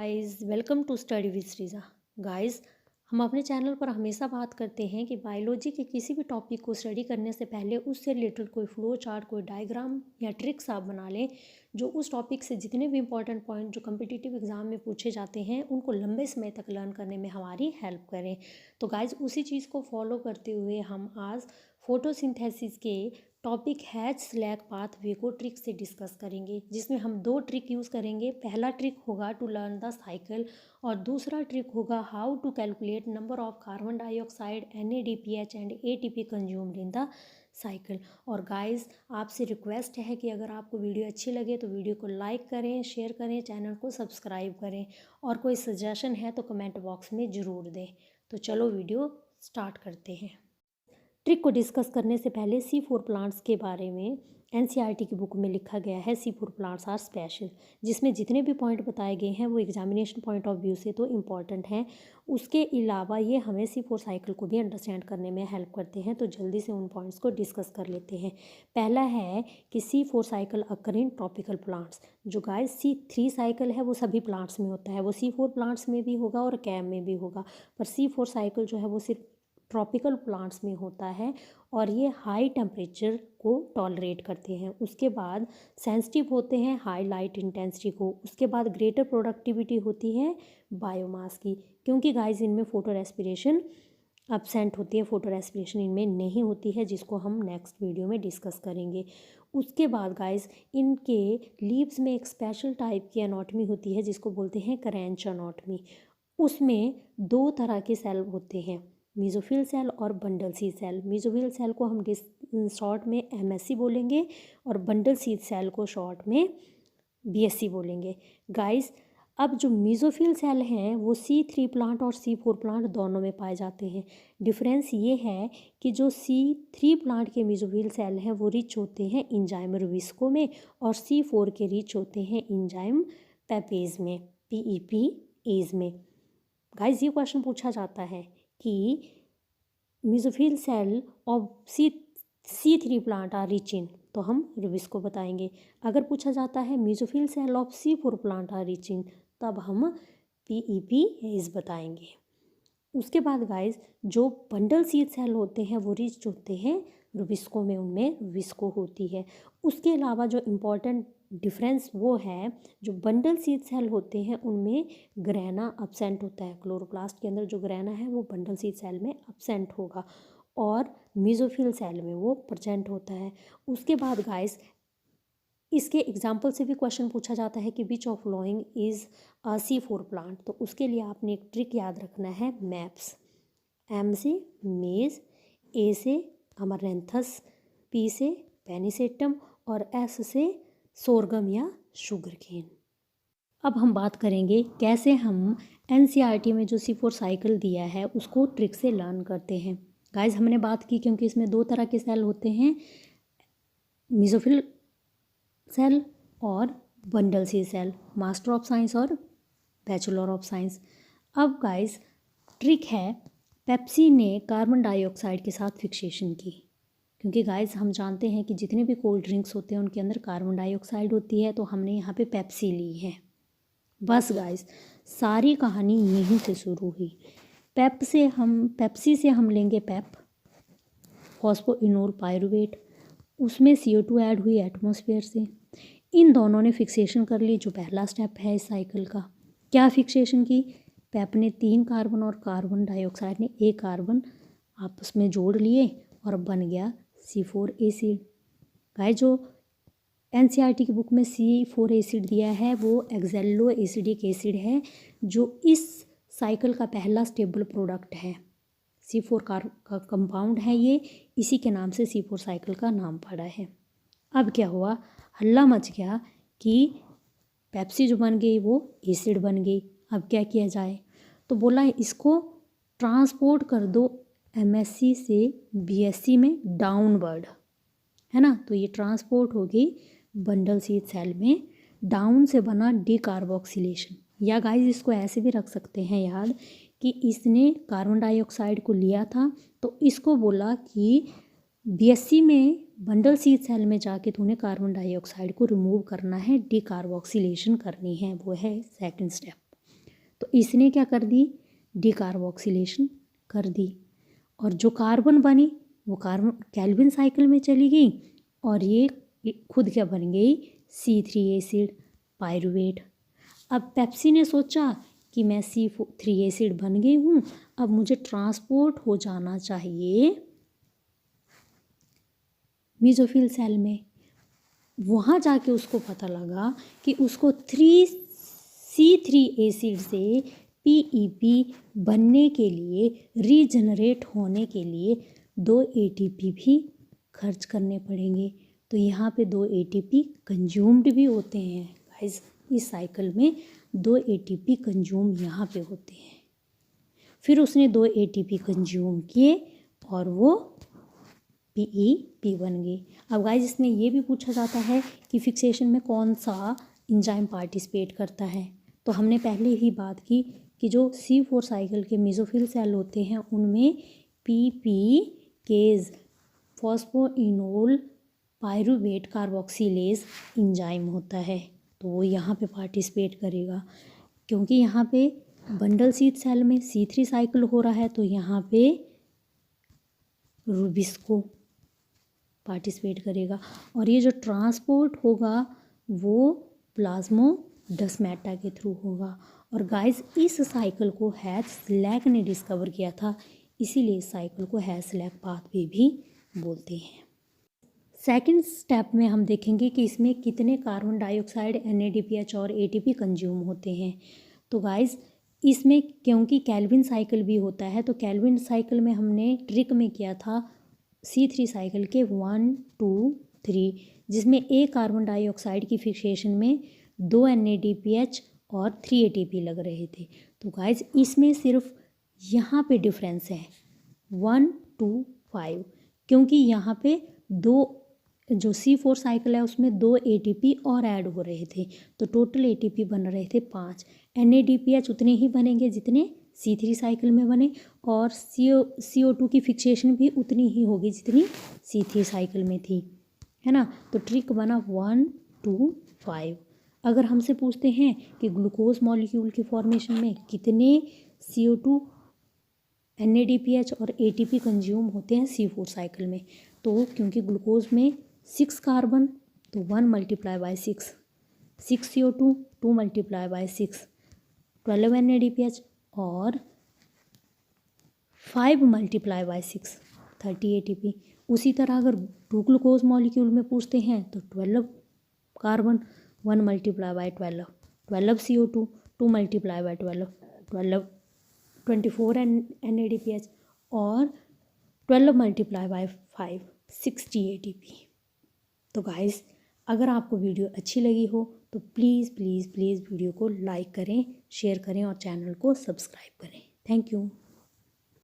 Guys welcome to study with Shreeja. Guys हम अपने channel पर हमेशा बात करते हैं कि बायोलॉजी के किसी भी टॉपिक को स्टडी करने से पहले उससे रिलेटेड कोई फ्लो चार्ट, कोई डायग्राम या ट्रिक्स आप बना लें जो उस टॉपिक से जितने भी इंपॉर्टेंट पॉइंट जो कम्पिटिटिव एग्जाम में पूछे जाते हैं उनको लंबे समय तक लर्न करने में हमारी हेल्प करें। तो गाइस उसी चीज़ को फॉलो करते हुए हम आज फोटोसिंथेसिस के टॉपिक हैच स्लैक पाथवे को ट्रिक से डिस्कस करेंगे, जिसमें हम दो ट्रिक यूज़ करेंगे। पहला ट्रिक होगा टू लर्न द साइकिल और दूसरा ट्रिक होगा how to calculate number of carbon dioxide NADPH and ATP consumed in the cycle. और गाइस आपसे रिक्वेस्ट है कि अगर आपको वीडियो अच्छी लगे तो वीडियो को लाइक करें, शेयर करें, चैनल को सब्सक्राइब करें और कोई सजेशन है तो कमेंट बॉक्स में ज़रूर दें। तो चलो वीडियो स्टार्ट करते हैं। ट्रिक को डिस्कस करने से पहले C4 प्लांट्स के बारे में NCERT की बुक में लिखा गया है C4 प्लांट्स आर स्पेशल, जिसमें जितने भी पॉइंट बताए गए हैं वो एग्जामिनेशन पॉइंट ऑफ व्यू से तो इम्पॉर्टेंट हैं। उसके अलावा ये हमें C4 साइकिल को भी अंडरस्टैंड करने में हेल्प करते हैं। तो जल्दी से उन पॉइंट्स को डिस्कस कर लेते हैं। पहला है कि C4 cycle occur in tropical plants. जो गाइस C3 साइकिल है वो सभी प्लांट्स में होता है, वो C4 प्लांट्स में भी होगा और कैम में भी होगा, पर C4 साइकिल जो है वो सिर्फ ट्रॉपिकल प्लांट्स में होता है और ये हाई टेम्परेचर को टॉलरेट करते हैं। उसके बाद सेंसिटिव होते हैं हाई लाइट इंटेंसिटी को। उसके बाद ग्रेटर प्रोडक्टिविटी होती है बायोमास की, क्योंकि गाइस इनमें फोटो रेस्पिरेशन एब्सेंट होती है, फोटो रेस्पिरेशन इनमें नहीं होती है, जिसको हम नेक्स्ट वीडियो में डिस्कस करेंगे। उसके बाद गाइस इनके लीव्स में एक स्पेशल टाइप की एनाटॉमी होती है जिसको बोलते हैं क्रेंच एनाटॉमी। उसमें दो तरह के सेल होते हैं, मेसोफिल सेल और bundle sheath cell. Mesophyll cell को हम शॉर्ट में MSC बोलेंगे और बंडल सीड सेल को शॉर्ट में BSC बोलेंगे। गाइस अब जो मेसोफिल सेल हैं वो C3 प्लांट और C4 प्लांट दोनों में पाए जाते हैं। डिफरेंस ये है कि जो C3 प्लांट के मेसोफिल सेल हैं वो रिच होते हैं इंजाइम रुबिस्को में और C4 के रिच होते हैं इंजाइम पेपेज में, PEPase में। गाइस ये क्वेश्चन पूछा जाता है कि mesophyll cell of C3 plant are rich in, तो हम रुबिस्को बताएंगे। अगर पूछा जाता है mesophyll cell of C4 plant are rich in, तब हम PEPase बताएंगे। उसके बाद गाइस जो बंडल सीड सेल होते हैं वो रिच होते हैं रुबिस्को में, उनमें रुबिस्को होती है। उसके अलावा जो इम्पोर्टेंट डिफरेंस वो है, जो बंडल सीड सेल होते हैं उनमें ग्रेना अब्सेंट होता है। क्लोरोप्लास्ट के अंदर जो ग्रेना है वो बंडल सीड सेल में अब्सेंट होगा और मेसोफिल सेल में वो प्रेजेंट होता है। उसके बाद गाइस इसके एग्जाम्पल से भी क्वेश्चन पूछा जाता है कि which of following is C4 plant. तो उसके लिए आपने एक ट्रिक याद रखना है, मैप्स। M से मेज, A से अमरैंथस, P से पेनिसेटम और S से सोरगम या शुगर केन। अब हम बात करेंगे कैसे हम NCERT में जो C4 साइकिल दिया है उसको ट्रिक से लर्न करते हैं। गाइस हमने बात की क्योंकि इसमें दो तरह के सेल होते हैं, मेसोफिल सेल और bundle sheath cell, master of science और बैचलर ऑफ साइंस। अब गाइस ट्रिक है, पेप्सी ने कार्बन डाइऑक्साइड के साथ फिक्सेशन की, क्योंकि गाइस हम जानते हैं कि जितने भी कोल्ड ड्रिंक्स होते हैं उनके अंदर कार्बन डाइऑक्साइड होती है, तो हमने यहाँ पे पेप्सी ली है। बस गाइस सारी कहानी यहीं से शुरू हुई। पेप्सी से हम लेंगे पेप, फॉस्फोइनोल पायरुवेट, उसमें CO2 ऐड हुई एटमॉस्फेयर से। इन दोनों ने फिक्सेशन कर ली, जो पहला स्टेप है इस साइकिल का। क्या फिक्सेशन की? पेप ने 3 कार्बन और कार्बन डाइऑक्साइड ने 1 कार्बन आपस में जोड़ लिए और बन गया C4 एसिड। गाइस जो NCERT की बुक में C4 एसिड दिया है वो एक्जेलो एसिडिक एसिड है, जो इस साइकिल का पहला स्टेबल प्रोडक्ट है। C4 का कंपाउंड है ये, इसी के नाम से C4 साइकिल का नाम पड़ा है। अब क्या हुआ, हल्ला मच गया कि पेप्सी जो बन गई वो एसिड बन गई। अब क्या किया जाए, तो बोला इसको ट्रांसपोर्ट कर दो MSC से BSC में डाउनवर्ड, है ना। तो ये ट्रांसपोर्ट होगी बंडल सीड सेल में, डाउन से बना डीकार्बोक्सिलेशन। या गाइस इसको ऐसे भी रख सकते हैं याद कि इसने कार्बन डाइऑक्साइड को लिया था तो इसको बोला कि BSC में बंडल सीड सेल में जाके तूने कार्बन डाइऑक्साइड को रिमूव करना है, डीकार्बोक्सिलेशन करनी है, वो है सेकंड स्टेप। इसने क्या कर दी, डिकार्बोक्सिलेशन कर दी, और जो कार्बन बनी वो कार्बन केल्विन साइकिल में चली गई, और ये खुद क्या बन गई, C3 एसिड पायरुवेट। अब पेप्सी ने सोचा कि मैं C3 एसिड बन गई हूँ, अब मुझे ट्रांसपोर्ट हो जाना चाहिए मेसोफिल सेल में। वहाँ जाके उसको पता लगा कि उसको C3 एसिड से PEP बनने के लिए, रीजनरेट होने के लिए 2 ATP भी खर्च करने पड़ेंगे। तो यहाँ पे 2 ATP कंज्यूम्ड भी होते हैं गाइस, इस साइकिल में 2 ATP कंज्यूम यहाँ पे होते हैं। फिर उसने 2 ATP कंज्यूम किए और वो PEP बन गई। अब गाइस इसमें ये भी पूछा जाता है कि फिक्सेशन में कौन सा एंजाइम पार्टिसिपेट करता है। तो हमने पहले ही बात की कि जो C4 साइकिल के मेसोफिल सेल होते हैं उनमें PPकेज फॉस्फोइनोल पायरुवेट कार्बोक्सिलेज एंजाइम होता है, तो वो यहाँ पे पार्टिसिपेट करेगा। क्योंकि यहाँ पे बंडल शीथ सेल में C3 साइकिल हो रहा है, तो यहाँ पे रुबिस्को पार्टिसिपेट करेगा, और ये जो ट्रांसपोर्ट होगा वो प्लाज्मोडेस्माटा के थ्रू होगा। और गाइस इस साइकिल को हैज़लैक ने डिस्कवर किया था, इसीलिए इस साइकिल को हैज़लैक पाथवे भी बोलते हैं। सेकंड स्टेप में हम देखेंगे कि इसमें कितने कार्बन डाइऑक्साइड, NADPH और ATP कंज्यूम होते हैं। तो गाइस इसमें क्योंकि केल्विन साइकिल भी होता है, तो केल्विन साइकिल में हमने ट्रिक में किया था C3 साइकिल के 1, 2, 3, जिसमें एक कार्बन डाइऑक्साइड की फिक्सेशन में 2 NADPH और 3 ATP लग रहे थे। तो गाइस इसमें सिर्फ यहाँ पे डिफरेंस है 1, 2, 5, क्योंकि यहाँ पे दो जो C4 साइकिल है उसमें 2 ATP और ऐड हो रहे थे, तो टोटल ATP बन रहे थे 5। NADPH उतने ही बनेंगे जितने C3 साइकिल में बने, और CO2 की फिक्सेशन भी उतनी ही होगी जितनी C3 साइकिल में थी, है ना। तो ट्रिक बना 1, 2, 5। अगर हमसे पूछते हैं कि ग्लूकोज मॉलिक्यूल की फॉर्मेशन में कितने CO2, NADPH और ATP कंज्यूम होते हैं C4 साइकिल में, तो क्योंकि ग्लूकोज में 6 कार्बन, तो 1 multiply by 6 CO2, 2 multiply by 6 12 NADPH, और 5 मल्टीप्लाई बाई 6 30 ATP। उसी तरह अगर 2 ग्लूकोज मॉलिक्यूल में पूछते हैं तो 12 carbon, 1 multiply by 12 CO2, 2 multiply by 12 24 NADPH, और 12 मल्टीप्लाई बाई 5 60 ATP। तो गाइस अगर आपको वीडियो अच्छी लगी हो तो प्लीज़ प्लीज़ प्लीज़ वीडियो को लाइक करें, शेयर करें और चैनल को सब्सक्राइब करें। Thank you.